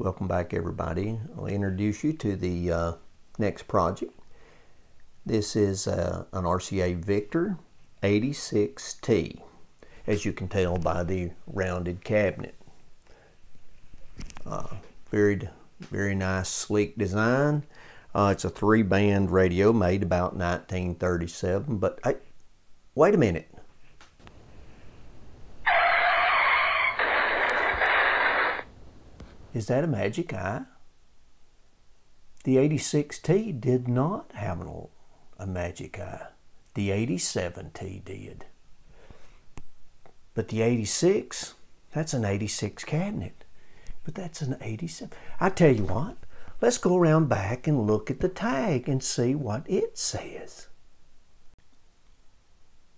Welcome back, everybody. I'll introduce you to the next project. This is an RCA Victor 86T, as you can tell by the rounded cabinet. Very nice, sleek design. It's a 3-band radio made about 1937, but hey, wait a minute. Is that a magic eye? The 86T did not have a magic eye. The 87T did. But the 86, that's an 86 cabinet. But that's an 87. I tell you what, let's go around back and look at the tag and see what it says.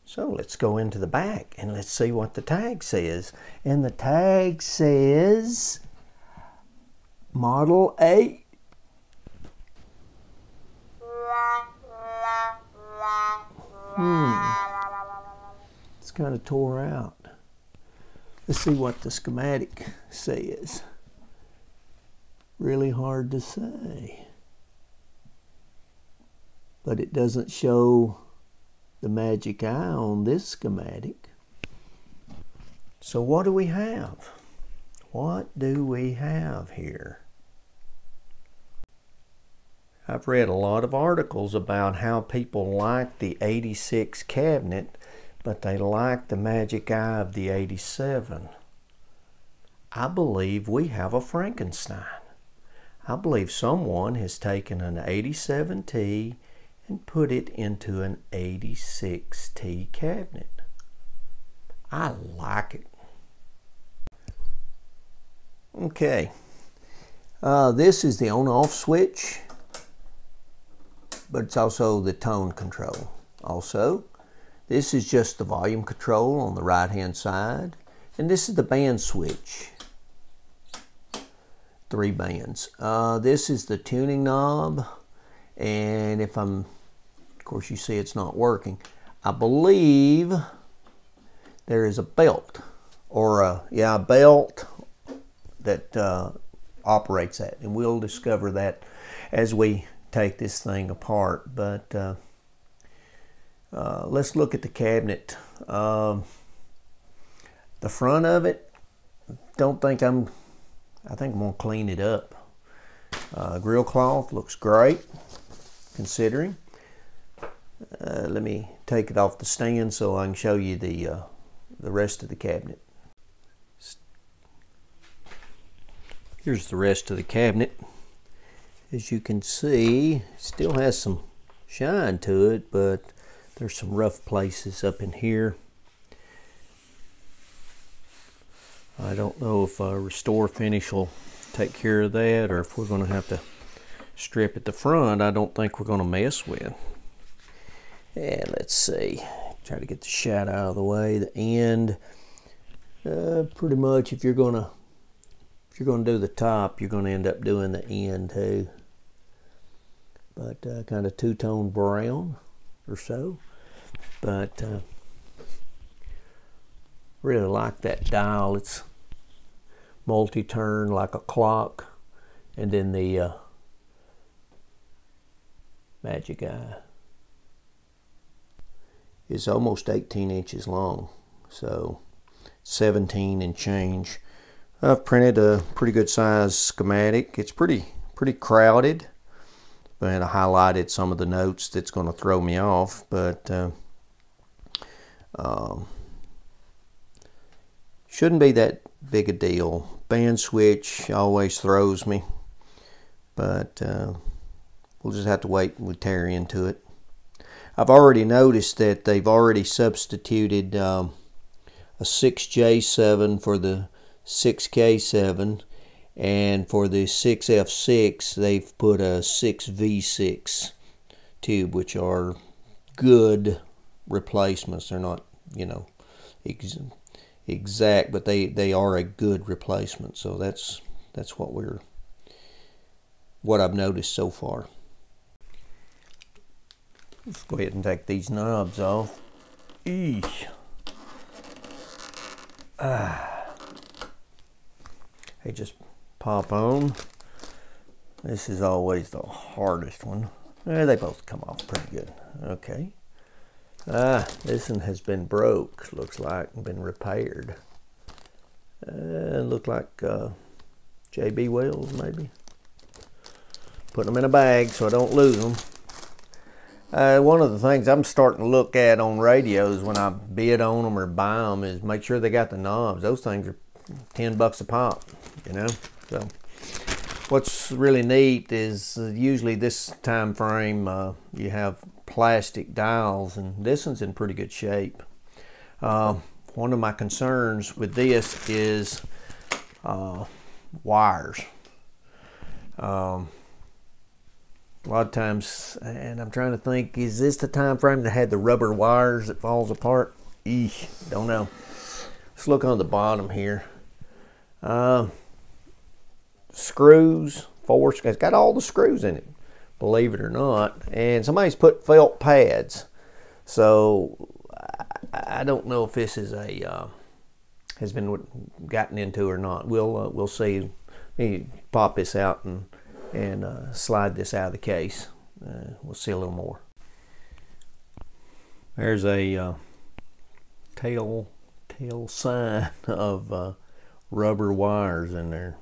So let's go into the back and let's see what the tag says. And the tag says Model 8. It's kind of tore out. Let's see what the schematic says. Really hard to say. But it doesn't show the magic eye on this schematic. So what do we have? What do we have here? I've read a lot of articles about how people like the 86 cabinet, but they like the magic eye of the 87. I believe we have a Frankenstein. I believe someone has taken an 87T and put it into an 86T cabinet. I like it. Okay, this is the on-off switch, but it's also the tone control. Also, this is just the volume control on the right-hand side, and this is the band switch. 3 bands. This is the tuning knob, and of course you see it's not working. I believe there is a belt, or a belt that operates that, and we'll discover that as we take this thing apart. But let's look at the cabinet. The front of it, I think I'm gonna clean it up. Grill cloth looks great, considering. Let me take it off the stand so I can show you the rest of the cabinet. Here's the rest of the cabinet. As you can see, it still has some shine to it, but there's some rough places up in here. I don't know if Restore Finish will take care of that, or if we're going to have to strip at the front. I don't think we're going to mess with. And let's see. Try to get the shadow out of the way. The end, pretty much if you're going to do the top, you're going to end up doing the end too. But kind of two-tone brown or so. But really like that dial. It's multi-turn like a clock. And then the magic eye is almost 18 inches long. So 17 and change. I've printed a pretty good size schematic. It's pretty crowded, but I highlighted some of the notes that's going to throw me off. But shouldn't be that big a deal. Band switch always throws me, but we'll just have to wait and we'll tear into it. I've already noticed that they've already substituted a 6J7 for the 6K7, and for the 6F6 they've put a 6V6 tube, which are good replacements. They're not, you know, exact, but they are a good replacement. So that's what I've noticed so far. Let's go ahead and take these knobs off. Eesh. They just pop on. This is always the hardest one. They both come off pretty good. Okay. This one has been broke, looks like, and been repaired. Look like JB Wells, maybe. Putting them in a bag so I don't lose them. One of the things I'm starting to look at on radios when I bid on them or buy them is make sure they got the knobs. Those things are $10 a pop, you know. So what's really neat is usually this time frame you have plastic dials, and this one's in pretty good shape. One of my concerns with this is wires. A lot of times, and I'm trying to think, is this the time frame that had the rubber wires that falls apart? Eesh, don't know. Let's look on the bottom here. Screws, it's got all the screws in it, believe it or not. And somebody's put felt pads. So I don't know if this is a has been gotten into or not. We'll see. Maybe pop this out and slide this out of the case. We'll see a little more. There's a tail sign of rubber wires in there.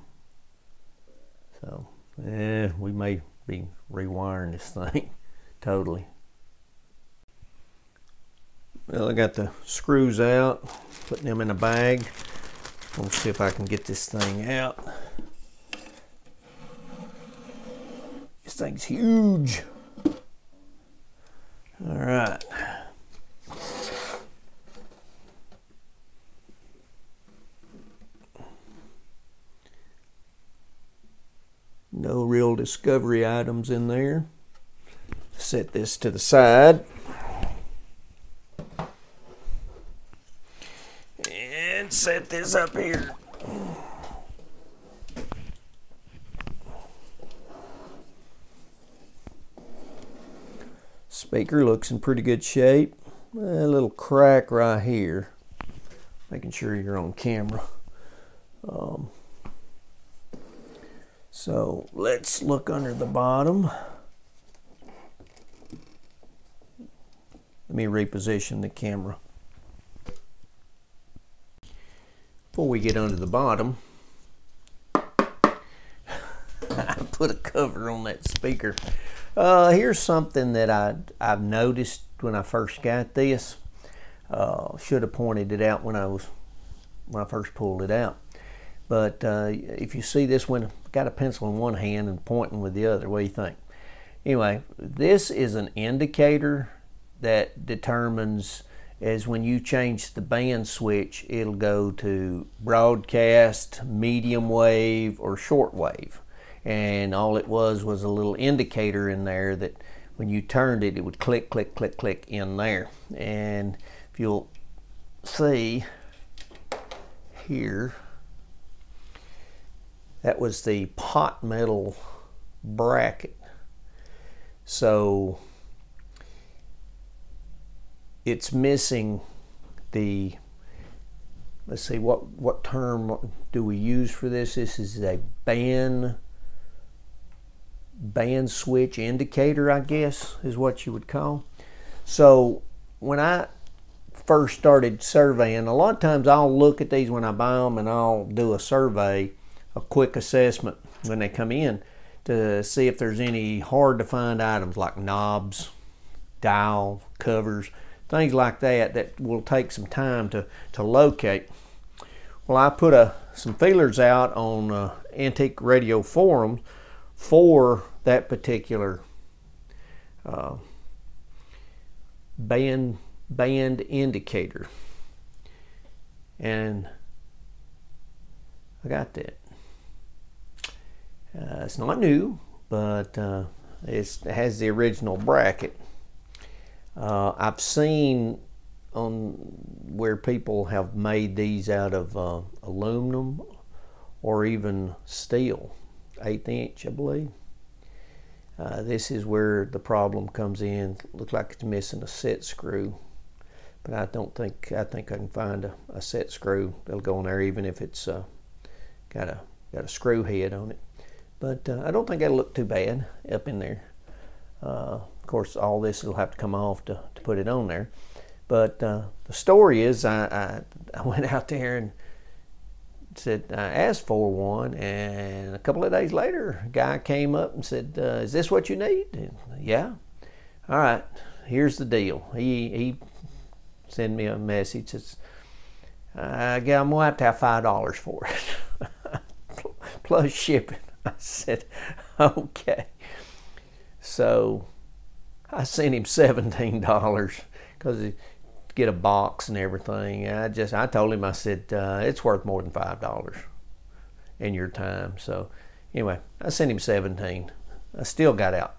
So we may be rewiring this thing totally. Well, I got the screws out, putting them in a bag. We'll see if I can get this thing out. This thing's huge. All right. No real discovery items in there. Set this to the side. And set this up here. Speaker looks in pretty good shape. A little crack right here. Making sure you're on camera. So let's look under the bottom. Let me reposition the camera. Before we get under the bottom, I put a cover on that speaker. Here's something that I've noticed when I first got this. Should have pointed it out when I first pulled it out. But if you see this one, got a pencil in one hand and pointing with the other. What do you think? Anyway, this is an indicator that determines as when you change the band switch, it'll go to broadcast, medium wave, or short wave. And all it was a little indicator in there that when you turned it, it would click, click, click, click in there. And if you'll see here, that was the pot metal bracket. So it's missing the, let's see, what term do we use for this? This is a band switch indicator, I guess, is what you would call. So when I first started surveying, a lot of times I'll look at these when I buy them and I'll do a survey, a quick assessment when they come in to see if there's any hard to find items like knobs, dial, covers, things like that will take some time to locate. Well, I put some feelers out on antique radio forums for that particular band indicator, and I got that. It's not new, but it has the original bracket. I've seen on where people have made these out of aluminum or even steel, 1/8 inch, I believe. This is where the problem comes in. Looks like it's missing a set screw, but I think I can find a set screw that'll go in there, even if it's got a got a screw head on it. But I don't think that'll look too bad up in there. Of course, all this will have to come off to put it on there. But the story is I went out there and said, I asked for one, and a couple of days later, a guy came up and said, is this what you need? And, yeah. All right, here's the deal. He sent me a message. Says, I'm going to have $5 for it, plus shipping. I said, okay. So I sent him $17 because he get a box and everything. I told him, I said, it's worth more than $5 in your time. So anyway, I sent him $17. I still got out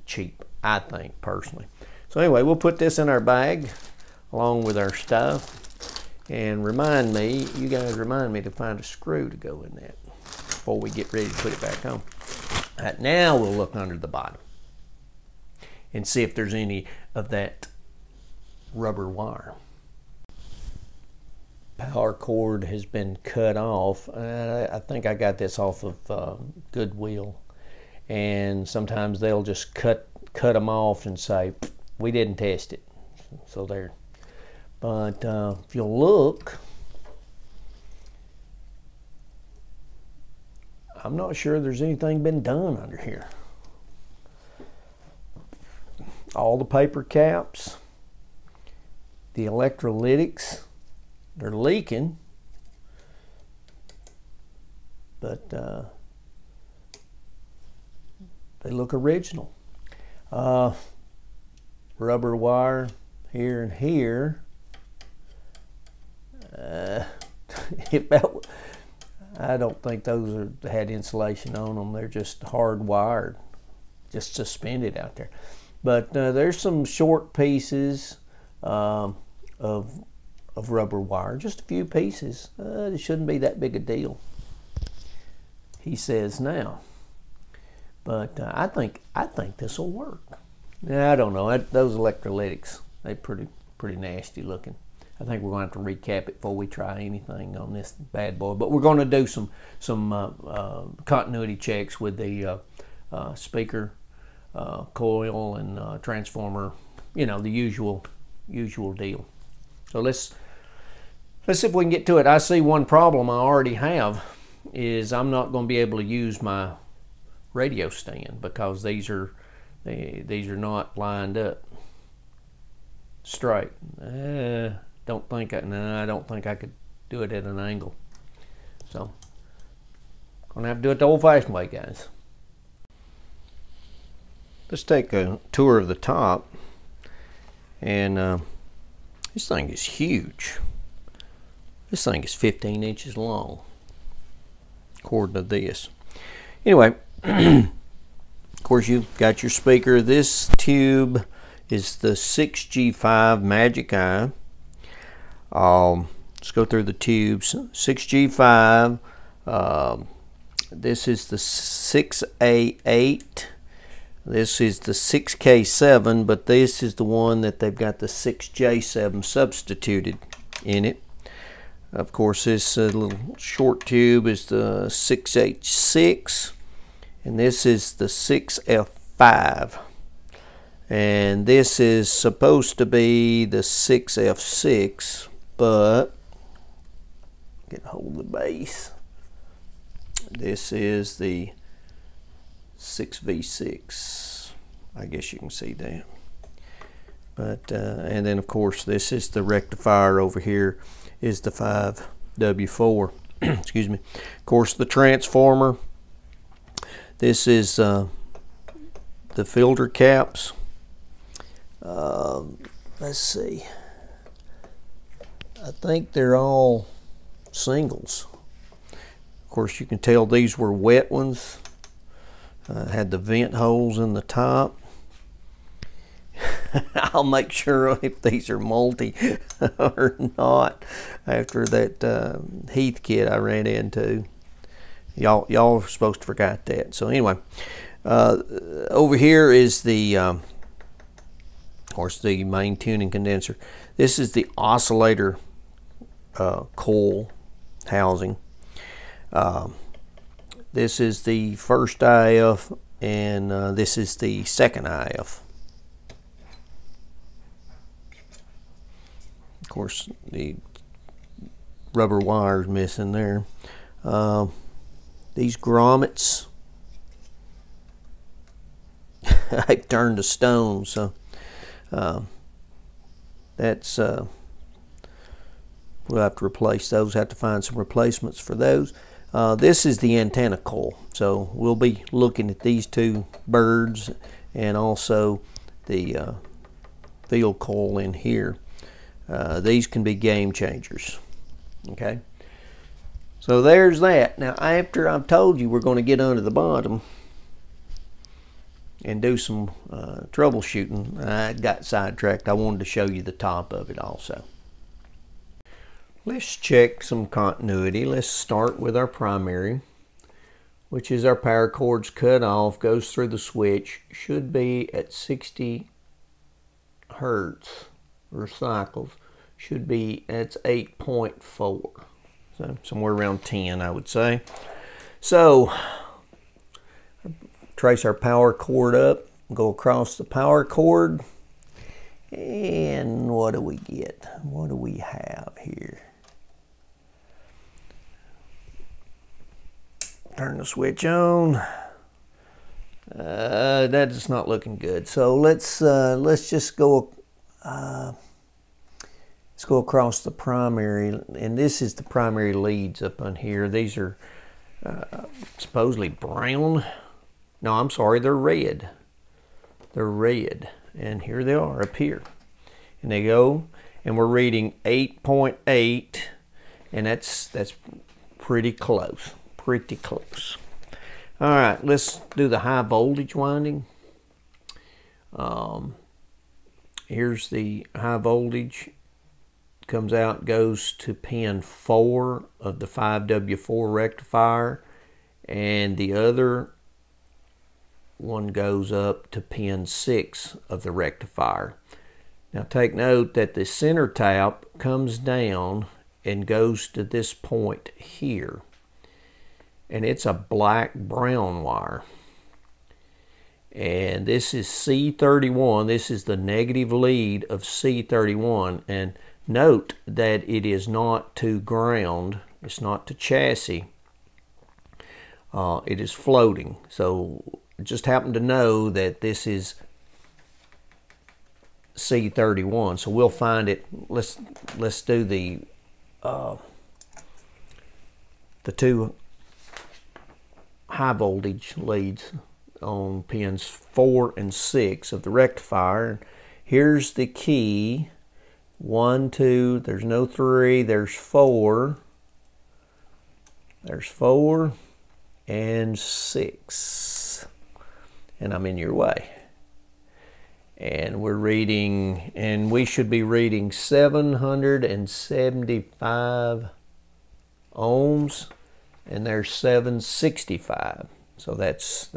cheap, I think, personally. So anyway, we'll put this in our bag along with our stuff. And you guys remind me to find a screw to go in that before we get ready to put it back on. All right, now we'll look under the bottom and see if there's any of that rubber wire. Power cord has been cut off. I think I got this off of Goodwill, and sometimes they'll just cut them off and say, we didn't test it. So there. But if you'll look, I'm not sure there's anything been done under here. All the paper caps, the electrolytics, they're leaking, but they look original. Rubber wire here and here. I don't think those had insulation on them. They're just hardwired, just suspended out there. But there's some short pieces of rubber wire, just a few pieces. It shouldn't be that big a deal, he says now. But I think this will work. I don't know. Those electrolytics, they're pretty nasty looking. I think we're going to have to recap it before we try anything on this bad boy. But we're going to do some continuity checks with the speaker coil and transformer. You know, the usual deal. So let's see if we can get to it. I see one problem I already have is I'm not going to be able to use my radio stand because these are not lined up straight. I don't think I could do it at an angle. So gonna have to do it the old-fashioned way, guys. Let's take a tour of the top, and this thing is huge. This thing is 15 inches long, according to this. Anyway, of course you've got your speaker. This tube is the 6G5 Magic Eye. Let's go through the tubes. 6G5. This is the 6A8. This is the 6K7, but this is the one that they've got the 6J7 substituted in it. Of course, this little short tube is the 6H6, and this is the 6F5. And this is supposed to be the 6F6, but get a hold of the base. This is the 6V6. I guess you can see that. But and then of course this is the rectifier over here is the 5W4. Excuse me. Of course the transformer. This is the filter caps. Let's see. I think they're all singles. Of course, you can tell these were wet ones. Had the vent holes in the top. I'll make sure if these are multi or not after that Heath kit I ran into. Y'all are supposed to forget that. So anyway, over here is the of course the main tuning condenser. This is the oscillator coil housing. this is the first IF, and this is the second IF. Of course, the rubber wire is missing there. These grommets, I turned to stone, so that's we'll have to replace those. Have to find some replacements for those. This is the antenna coil, so we'll be looking at these two birds and also the field coil in here. These can be game changers. Okay, so there's that. Now, after I've told you we're going to get under the bottom and do some troubleshooting, I got sidetracked. I wanted to show you the top of it also. Let's check some continuity. Let's start with our primary, which is our power cord's cut off, goes through the switch, should be at 60 hertz or cycles, should be at 8.4, so somewhere around 10, I would say. So trace our power cord up, go across the power cord, and what do we get? What do we have here? Turn the switch on. That is not looking good. So let's just go. Let's go across the primary, and this is the primary leads up on here. These are supposedly brown. No, I'm sorry, they're red. They're red, and here they are up here. And they go, and we're reading 8.8, and that's pretty close. Pretty close. All right, let's do the high voltage winding. Here's the high voltage. Comes out, goes to pin 4 of the 5W4 rectifier, and the other one goes up to pin 6 of the rectifier. Now take note that the center tap comes down and goes to this point here, and it's a black brown wire, and this is C31. This is the negative lead of C31, and note that it is not to ground, it's not to chassis, it is floating. So just happen to know that this is C31, so we'll find it. Let's do the two high voltage leads on pins 4 and 6 of the rectifier. Here's the key. 1, 2, there's no 3, there's 4. There's 4 and 6. And I'm in your way. And we're reading, and we should be reading 775 ohms, and there's 765. So that's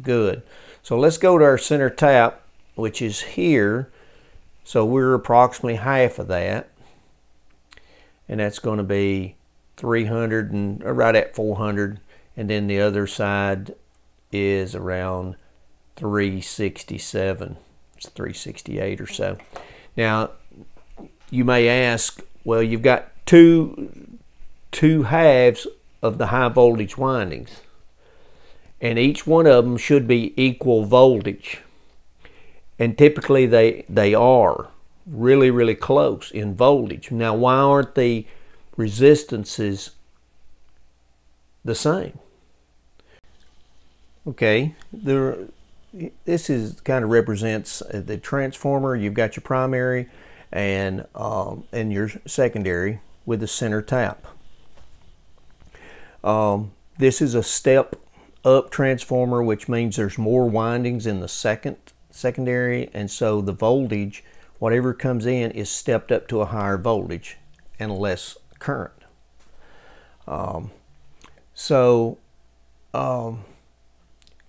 good. So let's go to our center tap, which is here. So we're approximately half of that, and that's going to be 300 and right at 400, and then the other side is around 367. It's 368 or so. Now you may ask, well, you've got two halves of the high voltage windings, and each one of them should be equal voltage. And typically they are really close in voltage. Now, why aren't the resistances the same? Okay, this is kind of represents the transformer. You've got your primary and your secondary with the center tap. This is a step up transformer, which means there's more windings in the secondary, and so the voltage, whatever comes in, is stepped up to a higher voltage and less current.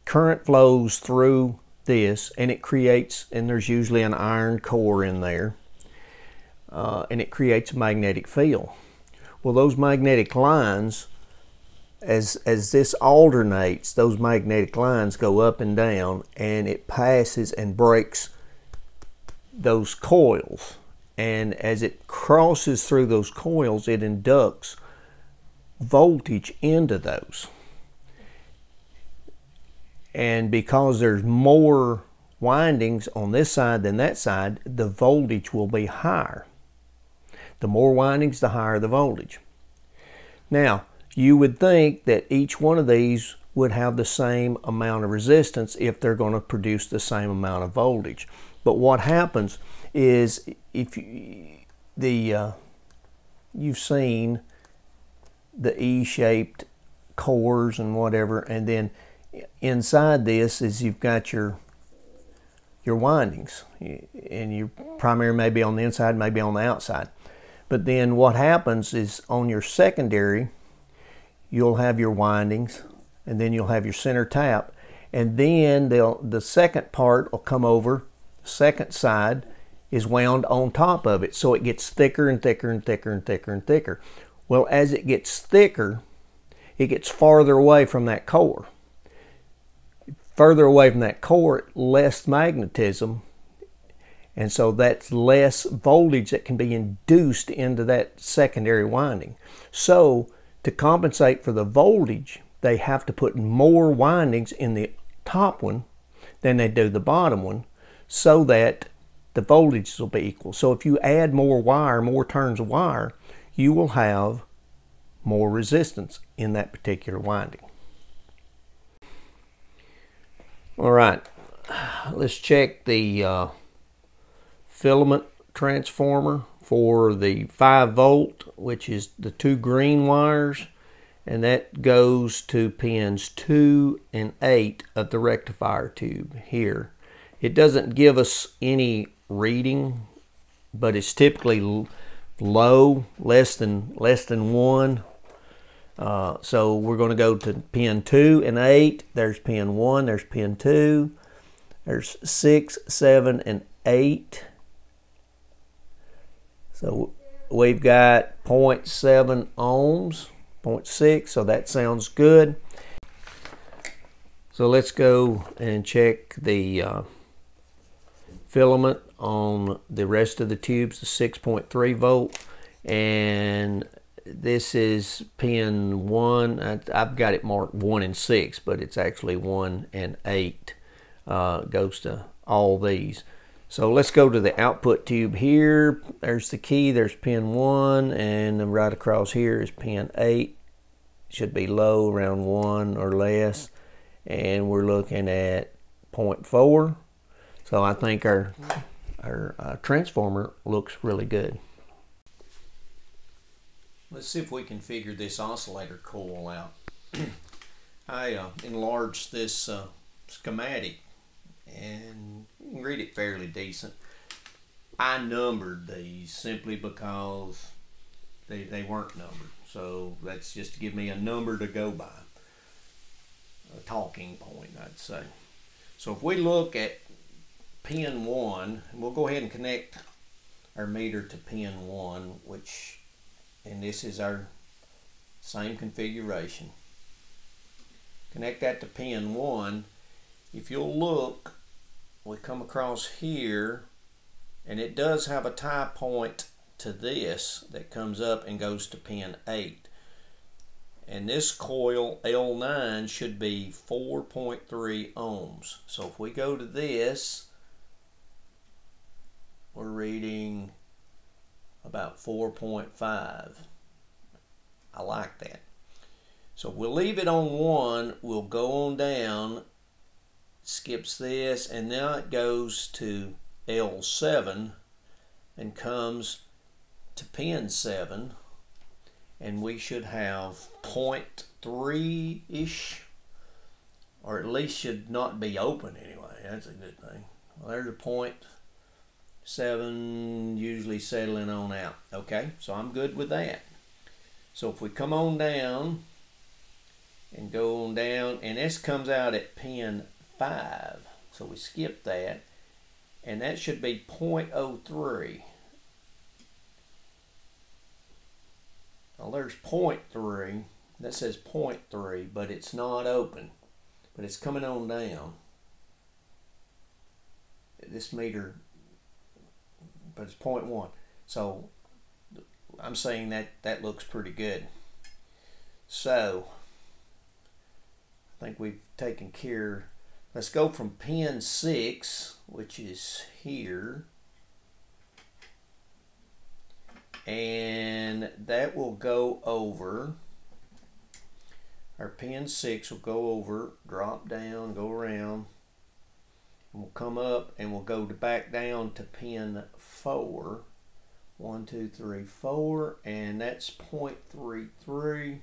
Current flows through this, and it creates, and there's usually an iron core in there, and it creates a magnetic field. Well, those magnetic lines as this alternates, those magnetic lines go up and down, and it passes and breaks those coils. And as it crosses through those coils, it inducts voltage into those. And because there's more windings on this side than that side, the voltage will be higher. The more windings, the higher the voltage. Now, you would think that each one of these would have the same amount of resistance if they're going to produce the same amount of voltage. But what happens is, if you've seen the E-shaped cores and whatever, and then inside this is you've got your windings, and your primary may be on the inside, maybe on the outside. But then what happens is on your secondary, you'll have your windings, and then you'll have your center tap, and then the second part will come over. The second side is wound on top of it, so it gets thicker and thicker and thicker and thicker and thicker. Well, as it gets thicker, it gets farther away from that core. Further away from that core, less magnetism, and so that's less voltage that can be induced into that secondary winding. So to compensate for the voltage, they have to put more windings in the top one than they do the bottom one, so that the voltages will be equal. So if you add more wire, more turns of wire, you will have more resistance in that particular winding. All right, let's check the filament transformer for the 5 volt, which is the 2 green wires, and that goes to pins 2 and 8 of the rectifier tube here. It doesn't give us any reading, but it's typically low, less than 1. So we're going to go to pin 2 and 8. There's pin 1, there's pin 2, there's 6, 7, and 8. So we've got 0.7 ohms, 0.6, so that sounds good. So let's go and check the filament on the rest of the tubes, the 6.3 volt, and this is pin 1. I've got it marked 1 and 6, but it's actually 1 and 8. Goes to all these. So let's go to the output tube here. There's the key, there's pin 1, and then right across here is pin 8. Should be low, around 1 or less, and we're looking at 0.4. So I think our transformer looks really good. Let's see if we can figure this oscillator coil out. I enlarged this schematic, and you can read it fairly decent. I numbered these simply because they weren't numbered. So that's just to give me a number to go by. A talking point, I'd say. So if we look at pin 1, we'll go ahead and connect our meter to pin 1, and this is our same configuration. Connect that to pin 1. If you'll look, we come across here, and it does have a tie point to this that comes up and goes to pin 8. And this coil L9 should be 4.3 ohms. So if we go to this, we're reading about 4.5. I like that. So we'll leave it on 1. We'll go on down, skips this, and now it goes to L7 and comes to pin 7, and we should have 0.3-ish, or at least should not be open anyway. That's a good thing. Well, there's a 0.7 usually settling on out. Okay, so I'm good with that. So if we come on down and go on down, and this comes out at pin 5, so we skip that, and that should be 0.03. Well, there's 0.3, that says 0.3, but it's not open, but it's coming on down. This meter, but it's 0.1. So I'm saying that looks pretty good. So I think we've taken care. Let's go from pin 6, which is here, and that will go over. Our pin 6 will go over, drop down, go around, and we'll come up and we'll go back down to pin 4. 1, 2, 3, 4, and that's 0.33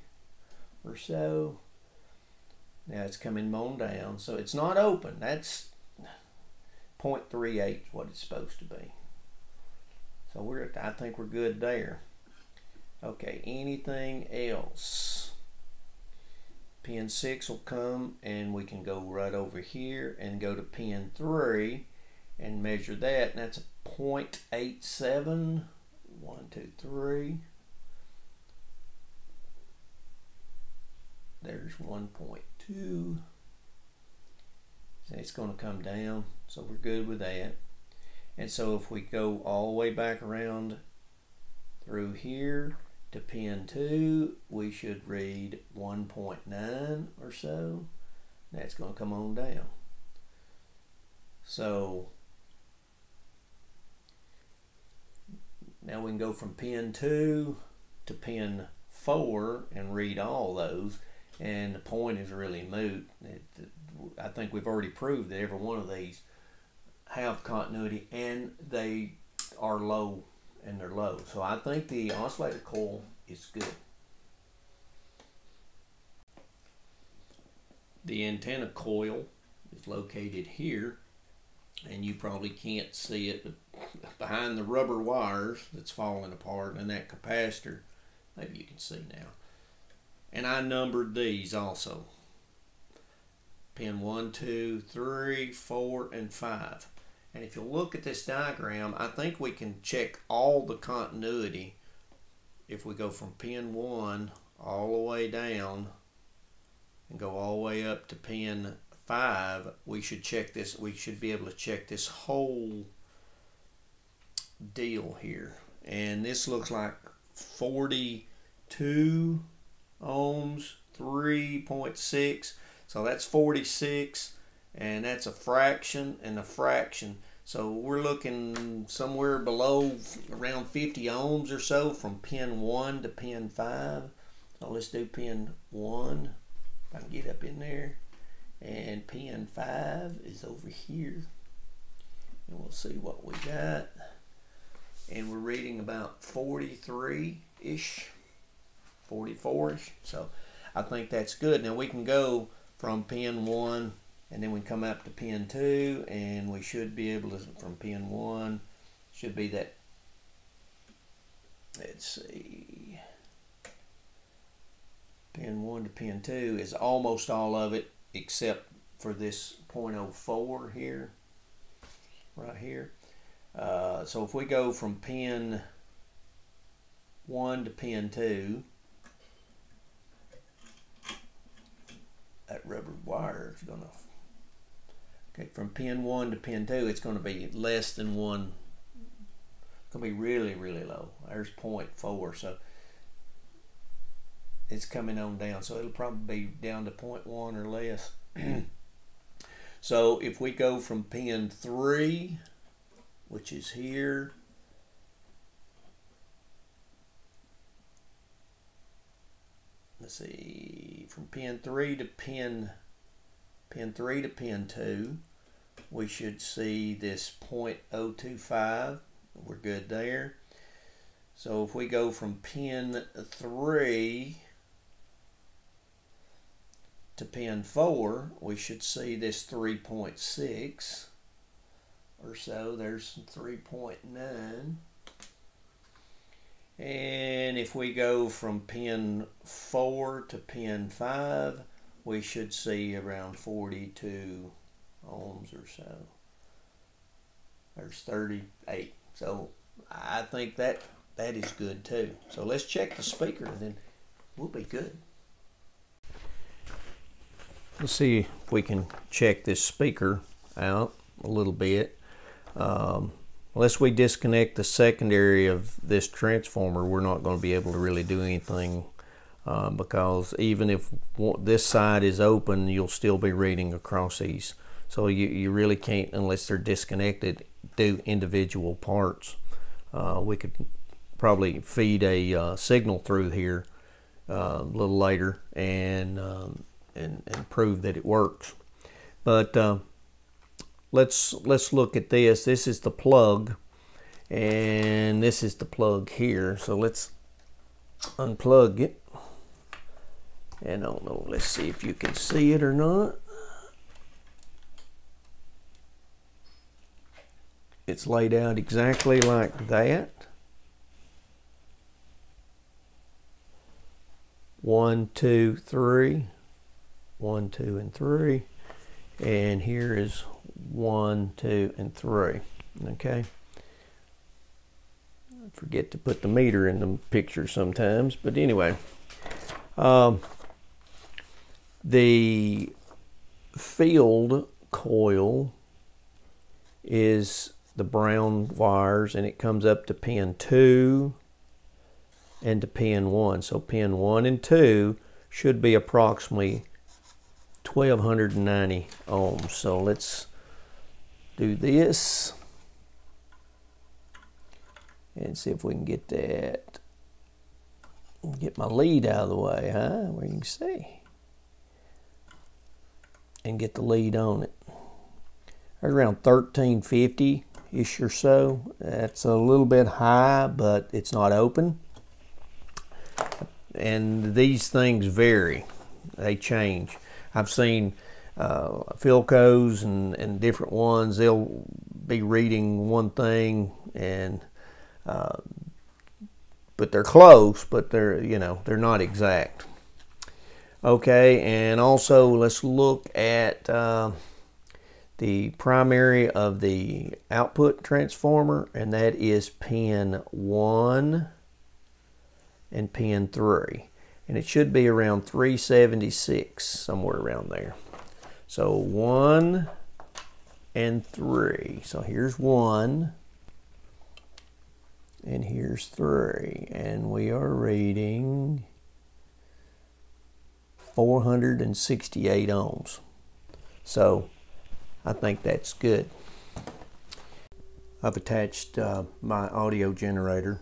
or so. Now it's coming on down, so it's not open. That's 0.38 is what it's supposed to be. So I think we're good there. Okay, anything else? Pin 6 will come, and we can go right over here and go to pin 3 and measure that, and that's a 0.87. 1, 2, 3. There's 1.2. So it's going to come down, so we're good with that. And so if we go all the way back around through here to pin 2, we should read 1.9 or so. That's going to come on down. So now we can go from pin 2 to pin 4 and read all those, and the point is really moot. I think we've already proved that every one of these have continuity, and they are low, and they're low. So I think the oscillator coil is good. The antenna coil is located here, and you probably can't see it, but behind the rubber wires that's falling apart, and that capacitor, maybe you can see now. And I numbered these also. Pin 1, 2, 3, 4, and 5. And if you look at this diagram, I think we can check all the continuity if we go from pin 1 all the way down and go all the way up to pin 5. We should check this. We should be able to check this whole deal here. And this looks like 42 ohms, 3.6. So that's 46, and that's a fraction and a fraction. So we're looking somewhere below around 50 ohms or so from pin 1 to pin 5. So let's do pin 1. If I can get up in there. And pin 5 is over here. And we'll see what we got. And we're reading about 43-ish, 44-ish. So I think that's good. Now we can go from pin 1, and then we come up to pin 2, and we should be able to, from pin 1, should be that, let's see, pin 1 to pin 2 is almost all of it, except for this 0.04 here, right here. So if we go from pin 1 to pin 2, that rubber wire is going to, okay, from pin 1 to pin 2, it's going to be less than 1. It's going to be really, really low. There's 0.4, so it's coming on down. So it'll probably be down to 0.1 or less. So if we go from pin 3, which is here, let's see, from pin 3 to pin 3 to pin 2, we should see this 0.025. We're good there. So if we go from pin 3 to pin 4, we should see this 3.6 or so. There's 3.9. And if we go from pin 4 to pin 5, we should see around 42 ohms or so. There's 38. So I think that is good too. So let's check the speaker, and then we'll be good. let's see if we can check this speaker out a little bit. Unless we disconnect the secondary of this transformer, we're not going to be able to really do anything, because even if this side is open, you'll still be reading across these. So you really can't, unless they're disconnected, do individual parts. We could probably feed a signal through here a little later and prove that it works. But let's look at this. This is the plug, and this is the plug here. So let's unplug it. And I don't know, let's see if you can see it or not. It's laid out exactly like that. 1, 2, 3. 1, 2, and 3. And here is 1, 2, and 3. Okay. I forget to put the meter in the picture sometimes, but anyway. The field coil is the brown wires, and it comes up to pin 2 and to pin 1. So pin 1 and 2 should be approximately 1290 ohms. So let's do this and see if we can get that. Get my lead out of the way, huh? Where you can see. And get the lead on it. There's around 1350-ish or so. That's a little bit high, but it's not open. And these things vary. They change. I've seen Philcos and different ones. They'll be reading one thing, and but they're close, but they're, you know, they're not exact. Okay, and also let's look at the primary of the output transformer, and that is pin 1 and pin 3. And it should be around 376, somewhere around there. So 1 and 3. So here's 1 and here's 3. And we are reading 468 ohms. So I think that's good. I've attached my audio generator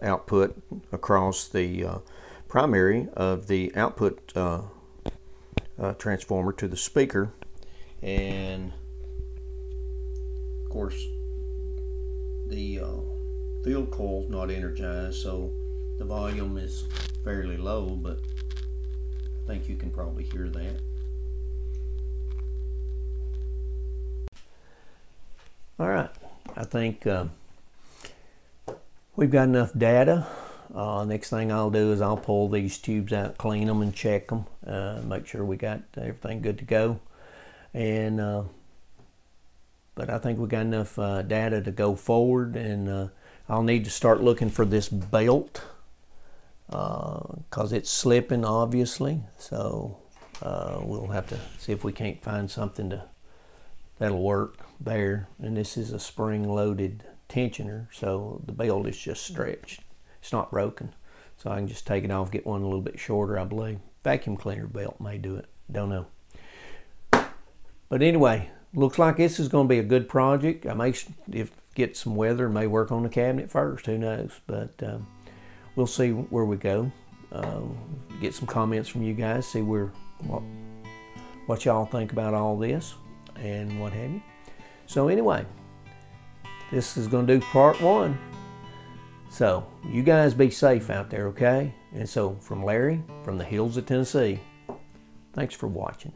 output across the primary of the output transformer to the speaker, and of course the field coil's not energized, so the volume is fairly low, but I think you can probably hear that. All right, I think we've got enough data. Next thing I'll do is I'll pull these tubes out, clean them, and check them, make sure we got everything good to go. And but I think we got enough data to go forward, and I'll need to start looking for this belt because it's slipping, obviously. So we'll have to see if we can't find something that'll work there. And this is a spring-loaded tensioner, so the belt is just stretched. It's not broken, so I can just take it off, get one a little bit shorter, I believe. Vacuum cleaner belt may do it, don't know. But anyway, looks like this is going to be a good project. I may, if get some weather, may work on the cabinet first, who knows. But we'll see where we go. Get some comments from you guys, see what y'all think about all this and what have you. So anyway, this is going to do part 1. So you guys be safe out there, okay? And so from Larry, from the hills of Tennessee, thanks for watching.